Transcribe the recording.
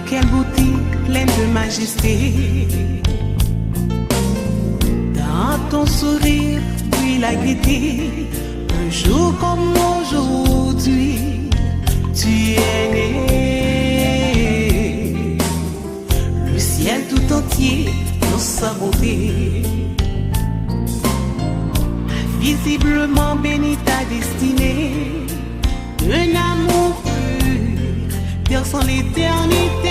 quelle beauté pleine de majesté. Dans ton sourire, puis la gaieté, un jour comme aujourd'hui, tu es né. Le ciel tout entier dans sa beauté, visiblement béni ta destinée. Un amour pur, perçant l'éternité.